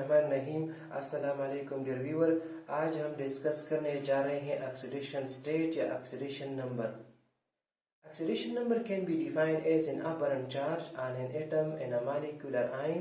बिस्मिल्लाहिर्रहमानिर्रहीम। अस्सलाम वालेकुम डियर व्यूअर। आज हम डिस्कस करने जा रहे हैं ऑक्सीडेशन स्टेट या oxidation number. Oxidation number can be defined as an apparent charge on an atom in a molecular ion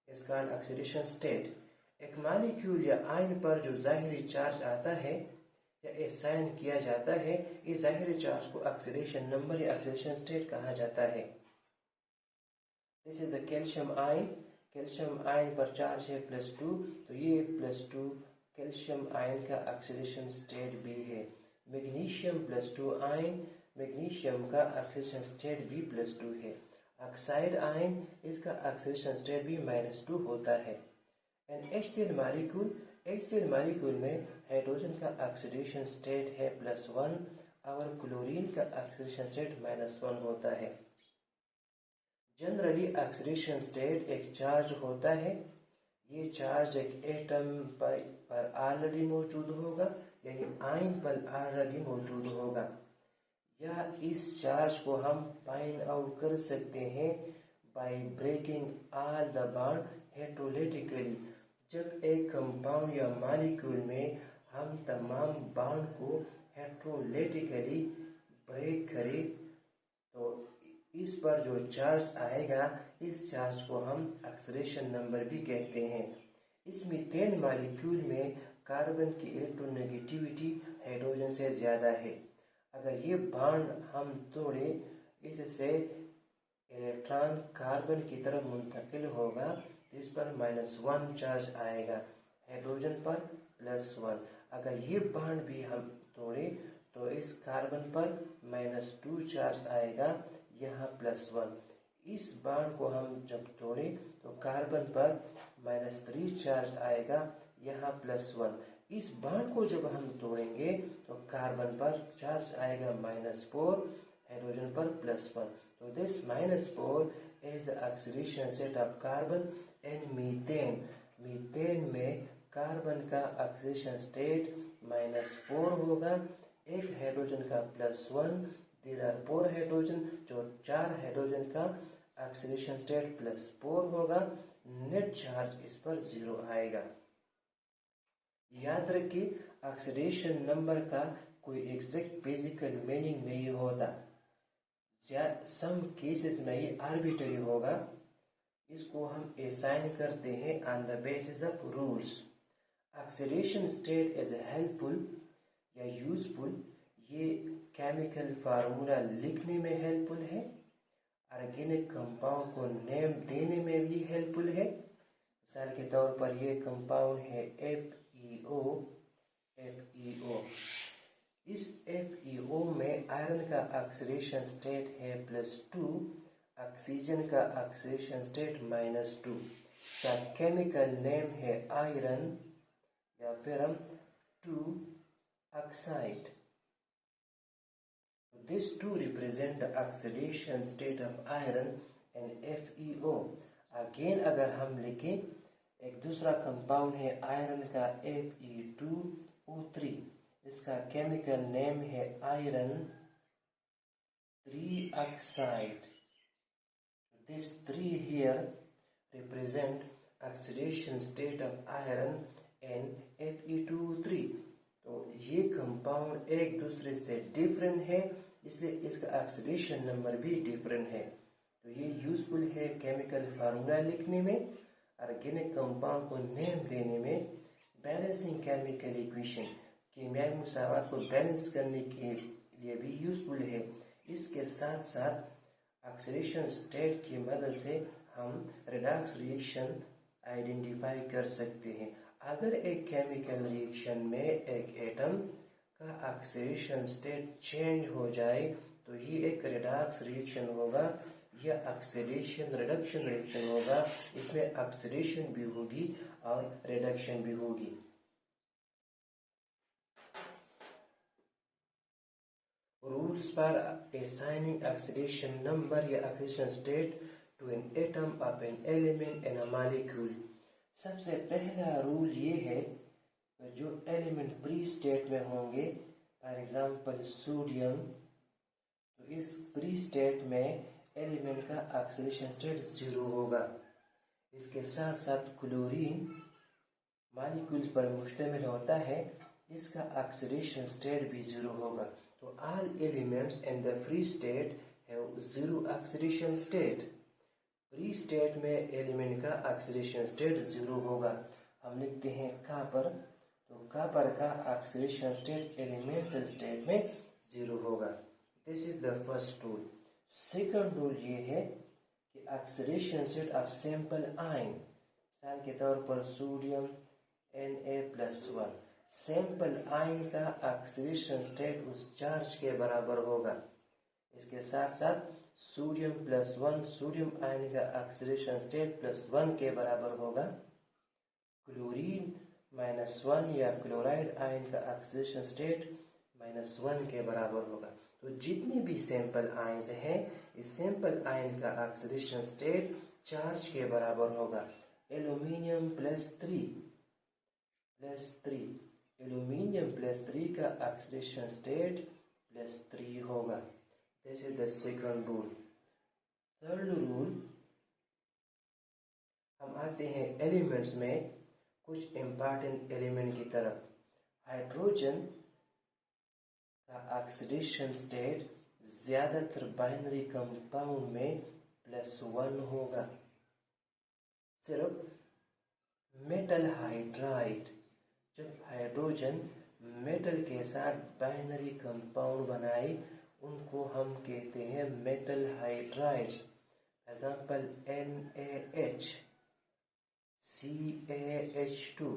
is called oxidation state। एक मॉलिक्यूल या आयन पर जो ज़ाहिरी चार्ज आता है या असाइन किया जाता है, इस ज़ाहिरी चार्ज को ऑक्सीडेशन नंबर या ऑक्सीडेशन स्टेट कहा जाता है। This is the calcium ion. Calcium ion पर चार्ज है +2, तो ये +2 कैल्शियम आयन का ऑक्सीडेशन स्टेट भी है। मैग्नीशियम +2 आयन, मैग्नीशियम का ऑक्सीडेशन स्टेट भी +2 है। ऑक्साइड आयन, इसका ऑक्सीडेशन स्टेट भी -2 होता है। And HCl molecule, HCl molecule में हाइड्रोजन का ऑक्सीडेशन स्टेट है +1 और क्लोरीन का ऑक्सीडेशन स्टेट -1 होता है। जनरली ऑक्सीडेशन स्टेट एक चार्ज होता है। ये चार्ज एक एटम पर ऑलरेडी मौजूद होगा, यानी आयन पर ऑलरेडी मौजूद होगा, या इस चार्ज को हम फाइंड आउट कर सकते हैं by breaking all the bond heterolytically. जब एक कंपाउंड या मॉलिक्यूल में हम तमाम बॉन्ड को हेटेरोलेटिकली ब्रेक करें तो इस पर जो चार्ज आएगा, इस चार्ज को हम ऑक्सीडेशन नंबर भी कहते हैं। इस मीथेन मॉलिक्यूल में कार्बन की इलेक्ट्रोनेगेटिविटी हाइड्रोजन से ज़्यादा है। अगर ये बॉन्ड हम तोड़े, इससे इलेक्ट्रॉन कार्बन की तरफ मुंतकिल होगा, तो इस पर -1 चार्ज आएगा, हाइड्रोजन पर +1। अगर ये बॉन्ड भी हम तोड़े तो इस कार्बन पर -2 चार्ज आएगा, यहाँ +1। इस बॉन्ड को हम जब तोड़े तो कार्बन पर -3 चार्ज आएगा, यहाँ +1। इस बॉन्ड को जब हम तोड़ेंगे तो कार्बन पर चार्ज आएगा -4, हाइड्रोजन पर +1। तो this -4 is the oxidation state of carbon and methane. Methane में कार्बन का ऑक्सीडेशन स्टेट -4 होगा, एक हाइड्रोजन का +1, देयर आर 4 हाइड्रोजन, जो 4 हाइड्रोजन का ऑक्सीडेशन स्टेट +4 होगा। नेट चार्ज इस पर 0 आएगा। याद रखिए, ऑक्सीडेशन नंबर का कोई एग्जैक्ट फिजिकल मीनिंग नहीं होता। सम केसेस में ये आर्बिट्ररी होगा। इसको हम असाइन करते हैं on the basis of rules. Oxidation state is helpful या यूजफुल, ये केमिकल फार्मूला लिखने में हेल्पफुल है, ऑर्गेनिक कंपाउंड को नेम देने में भी हेल्पफुल है। मिसाल के तौर पर ये कंपाउंड है FeO। इस FeO में आयरन का ऑक्सीडेशन स्टेट है +2, ऑक्सीजन का ऑक्सीडेशन स्टेट -2। इसका केमिकल नेम है आयरन या फिर हम 2 oxide. These two represent the oxidation state of iron and FeO। Again अगर हम लिखें, एक दूसरा कंपाउंड है आयरन का Fe2O3, इसका केमिकल नेम है iron 3 oxide. These 3 here represent oxidation state of iron and Fe2O3। तो ये कंपाउंड एक दूसरे से डिफरेंट है, इसलिए इसका ऑक्सीडेशन नंबर भी डिफरेंट है। तो ये यूजफुल है केमिकल फार्मूला लिखने में, ऑर्गेनिक कंपाउंड को नेम देने में, बैलेंसिंग केमिकल इक्वेशन कीमियाई मुसावात को बैलेंस करने के लिए भी यूजफुल है। इसके साथ साथ ऑक्सीडेशन स्टेट की मदद से हम रेडॉक्स रिएक्शन आइडेंटिफाई कर सकते हैं। अगर एक केमिकल रिएक्शन में एक एटम का ऑक्सीडेशन स्टेट चेंज हो जाए तो ये एक रेडॉक्स रिएक्शन होगा या ऑक्सीडेशन रिडक्शन रिएक्शन होगा। इसमें ऑक्सीडेशन भी होगी और रिडक्शन भी होगी। Rules for assigning oxidation number या oxidation state to an atom of an element in a molecule. सबसे पहला रूल ये है, जो एलिमेंट प्री स्टेट में होंगे, फॉर एग्जांपल सोडियम, तो इस प्री स्टेट में एलिमेंट का ऑक्सीडेशन स्टेट 0 होगा। इसके साथ साथ क्लोरीन मॉलिक्यूल्स पर मुश्तमिल होता है, इसका ऑक्सीडेशन स्टेट भी जीरो होगा। तो all elements in the free state have zero oxidation state. Free state में एलिमेंट का ऑक्सीडेशन स्टेट जीरो होगा। हम लिखते हैं कॉपर, तो कॉपर का ऑक्सीडेशन स्टेट एलिमेंटल स्टेट में जीरो होगा। This is the first rule. Second rule ये है कि oxidation state of simple ion, मिसाल के तौर पर सोडियम Na+1, सिंपल आयन का ऑक्सीडेशन स्टेट उस चार्ज के बराबर होगा। इसके साथ साथ सोडियम+1, सोडियम आयन का ऑक्सीडेशन स्टेट +1 के बराबर होगा। क्लोरीन -1 या क्लोराइड आयन का ऑक्सीडेशन स्टेट -1 के बराबर होगा। तो जितने भी सैंपल आयन्स हैं, इस सैंपल आयन का ऑक्सीडेशन स्टेट चार्ज के बराबर होगा। एल्यूमिनियम +3 एल्यूमिनियम +3 का ऑक्सीडेशन स्टेट +3 होगा। This is the second rule. Third rule, हम आते हैं एलिमेंट्स में कुछ इंपॉर्टेंट एलिमेंट की तरफ। हाइड्रोजन का ऑक्सीडेशन स्टेट ज्यादातर बाइनरी कंपाउंड में +1 होगा। सिर्फ मेटल हाइड्राइड, जब हाइड्रोजन मेटल के साथ बाइनरी कंपाउंड बनाए, उनको हम कहते हैं metal hydrides. Example NaH, CaH2।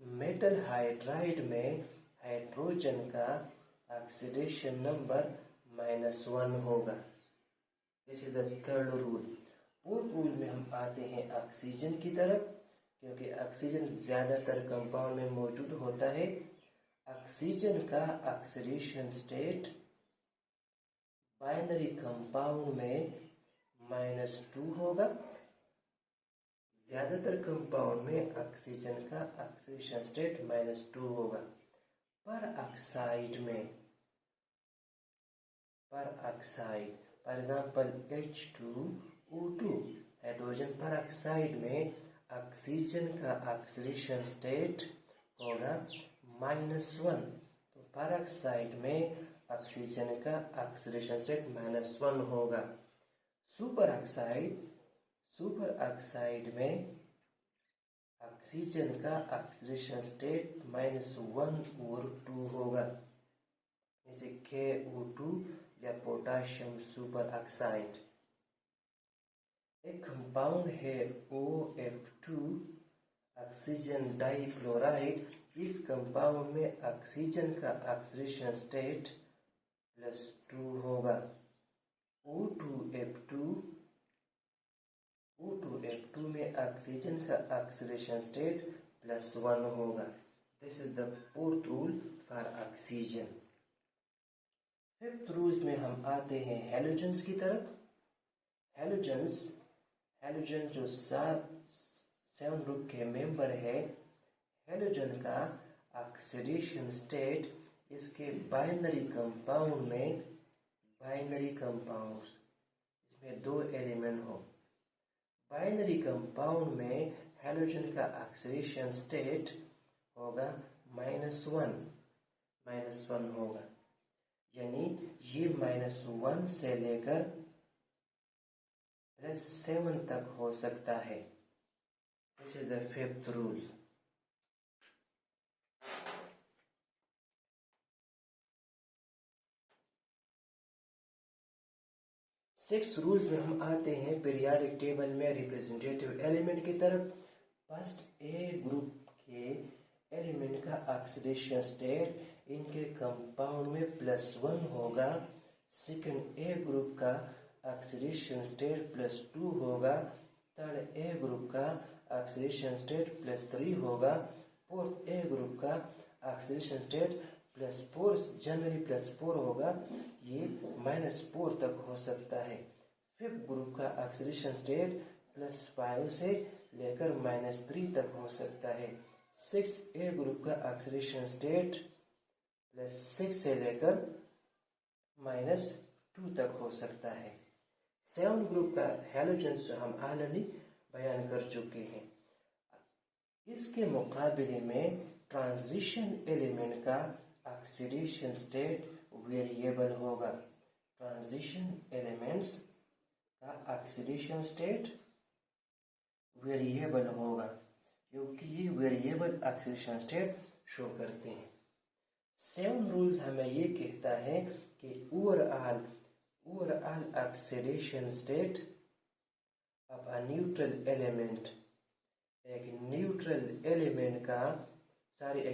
Metal hydride में हाइड्रोजन का ऑक्सीडेशन नंबर -1 होगा। This is the third rule. Fourth rule में हम आते हैं ऑक्सीजन की तरफ, क्योंकि ऑक्सीजन ज्यादातर कंपाउंड में मौजूद होता है। ऑक्सीजन का ऑक्सीडेशन स्टेट बाइनरी कंपाउंड में -2 होगा। ज्यादातर कंपाउंड में ऑक्सीजन का ऑक्सीडेशन स्टेट -2 होगा। पर ऑक्साइड में, पर oxide for example H2O2, hydrogen पर ऑक्साइड में ऑक्सीजन का ऑक्सीडेशन स्टेट होगा -1। तो पर ऑक्साइड में ऑक्सीजन का ऑक्सीडेशन स्टेट -1 होगा। सुपर ऑक्साइड में ऑक्सीजन का ऑक्सीडेशन स्टेट -1/2 होगा, जैसे KO2 या पोटाशियम सुपर ऑक्साइड। एक कंपाउंड है OF2, ऑक्सीजन डाइक्लोराइड। इस कंपाउंड में ऑक्सीजन का ऑक्सीडेशन स्टेट +2 होगा। O2F2 में ऑक्सीजन का ऑक्सीडेशन स्टेट +1 होगा। This is the fourth rule for oxygen. Fifth rule में हम आते हैं हैलोजन्स की तरफ। हैलोजन जो 7 ग्रुप के मेंबर है, हैलोजन का ऑक्सीडेशन स्टेट इसके बाइनरी कंपाउंड में, इसमें 2 एलिमेंट हो, बाइनरी कंपाउंड में हैलोजन का ऑक्सीडेशन स्टेट होगा -1 होगा। यानी ये -1 से लेकर +7 तक हो सकता है। This is the fifth rule. Six rules में हम आते हैं पीरियोडिक टेबल में रिप्रेजेंटेटिव एलिमेंट की तरफ। फर्स्ट, ए ग्रुप के एलिमेंट का ऑक्सीडेशन स्टेट इनके कंपाउंड में +1 होगा। सेकंड, ए ग्रुप का ऑक्सीडेशन स्टेट +2 होगा। थर्ड, ए ग्रुप का ऑक्सीडेशन स्टेट +3 होगा। फोर्थ, ए ग्रुप का ऑक्सीडेशन स्टेट +4, जनरली +4 होगा, ये -4 तक हो सकता है। फिफ्थ ग्रुप का ऑक्सीडेशन स्टेट +5 से लेकर -3 तक हो सकता है। सिक्स, ए ग्रुप का ऑक्सीडेशन स्टेट +6 से लेकर -2 तक हो सकता है। सेवन ग्रुप का हैलोजन हम ऑलरेडी बयान कर चुके हैं। इसके मुकाबले में ट्रांजिशन एलिमेंट का ऑक्सीडेशन स्टेट वेरिएबल होगा। ट्रांजिशन एलिमेंट्स का ऑक्सीडेशन स्टेट वेरिएबल होगा क्योंकि ये वेरिएबल ऑक्सीडेशन स्टेट शो करते हैं। 7 रूल्स हमें ये कहता है कि overall oxidation state of a neutral element, एक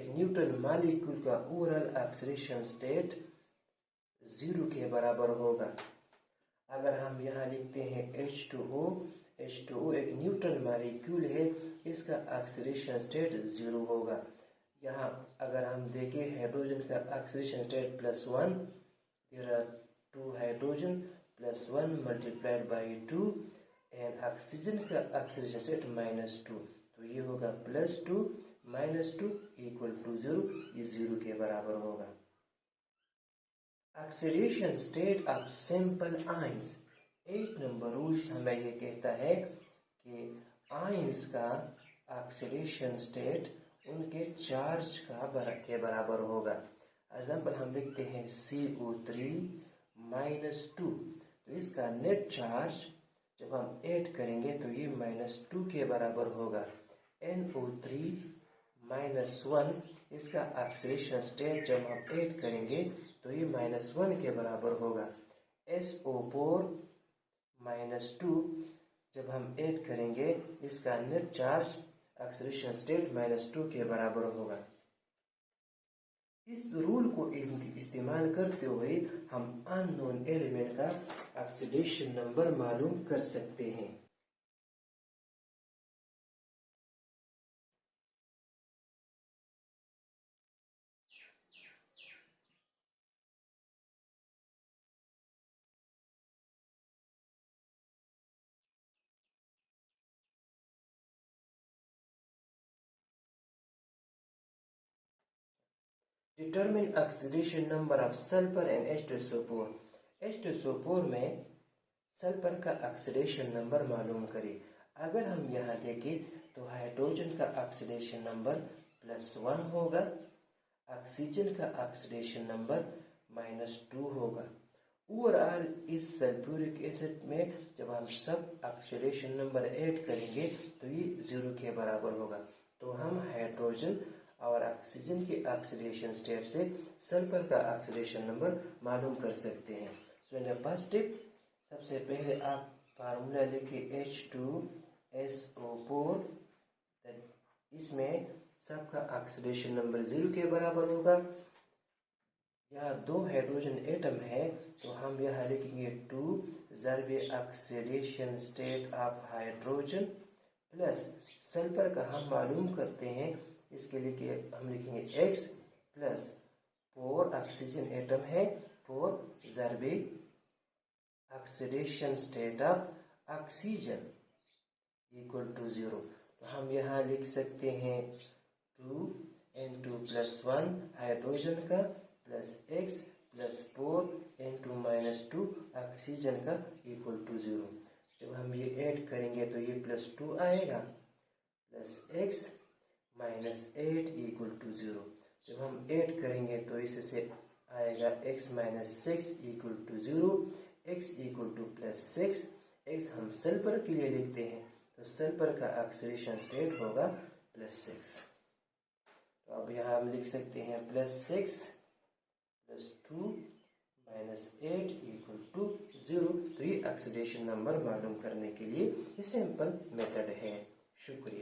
न्यूट्रल मॉलिक्यूल का ओवरऑल ऑक्सीडेशन स्टेट 0 के बराबर होगा। अगर हम यहाँ लिखते हैं H2O एक न्यूट्रल मॉलिक्यूल है, इसका ऑक्सीडेशन स्टेट 0 होगा। यहाँ अगर हम देखें हाइड्रोजन का oxidation state +1, there are 2 hydrogen +1 multiplied by 2 and oxygen का ऑक्सीडेशन स्टेट -2, तो ये होगा +2 -2 = 0, ये 0 के बराबर होगा। Oxidation state of simple ions, 8 number rules हमें ये कहता है कि आयंस का ऑक्सीडेशन स्टेट उनके चार्ज के बराबर होगा। एग्जाम्पल हम लिखते हैं CO3 -2, तो इसका नेट चार्ज जब हम ऐड करेंगे तो ये -2 के बराबर होगा। NO3 -1, इसका ऑक्सीडेशन स्टेट जब हम ऐड करेंगे तो ये -1 के बराबर होगा। SO4 -2, जब हम ऐड करेंगे इसका नेट चार्ज ऑक्सीडेशन स्टेट -2 के बराबर होगा। इस रूल को इस्तेमाल करते हुए हम अननोन एलिमेंट का ऑक्सीडेशन नंबर मालूम कर सकते हैं। Determine oxidation number of sulphur and H2SO4। H2SO4 में सल्फर का ऑक्सीडेशन नंबर मालूम करें। अगर हम यहाँ देखें तो हाइड्रोजन का ऑक्सीडेशन नंबर +1 होगा, ऑक्सीजन का ऑक्सीडेशन नंबर -2 होगा। ओवरऑल इस सल्फ्यूरिक एसिड में जब हम सब ऑक्सीडेशन नंबर ऐड करेंगे तो ये 0 के बराबर होगा। तो हम हाइड्रोजन और ऑक्सीजन के ऑक्सीडेशन स्टेट से सल्फर का ऑक्सीडेशन नंबर मालूम कर सकते हैं। सो इन द फर्स्ट स्टेप, सबसे पहले आप फार्मूला लिखिए H2SO4, इसमें सबका ऑक्सीडेशन नंबर 0 के बराबर होगा। यहाँ 2 हाइड्रोजन एटम है तो हम यहाँ लिखेंगे 2 ज़रबे oxidation state of hydrogen plus sulphur का हम मालूम करते हैं, इसके लिए हम लिखेंगे X प्लस 4 ऑक्सीजन एटम है 4 ज़रबे ऑक्सीडेशन स्टेट ऑफ ऑक्सीजन = 0। तो हम यहाँ लिख सकते हैं 2N2+1 हाइड्रोजन का plus X plus 4N2 -2 oxygen का = 0। जब हम ये ऐड करेंगे तो ये +2 आएगा प्लस X -8 = 0। जब हम ऐड करेंगे तो इससे आएगा X -6 = 0, X = +6। X हम सल्फर के लिए लिखते हैं तो सल्फर का ऑक्सीडेशन स्टेट होगा +6। तो अब यहाँ हम लिख सकते हैं +6 + 2 -8 = 0। तो ये ऑक्सीडेशन नंबर मालूम करने के लिए ये सिंपल मेथड है। शुक्रिया।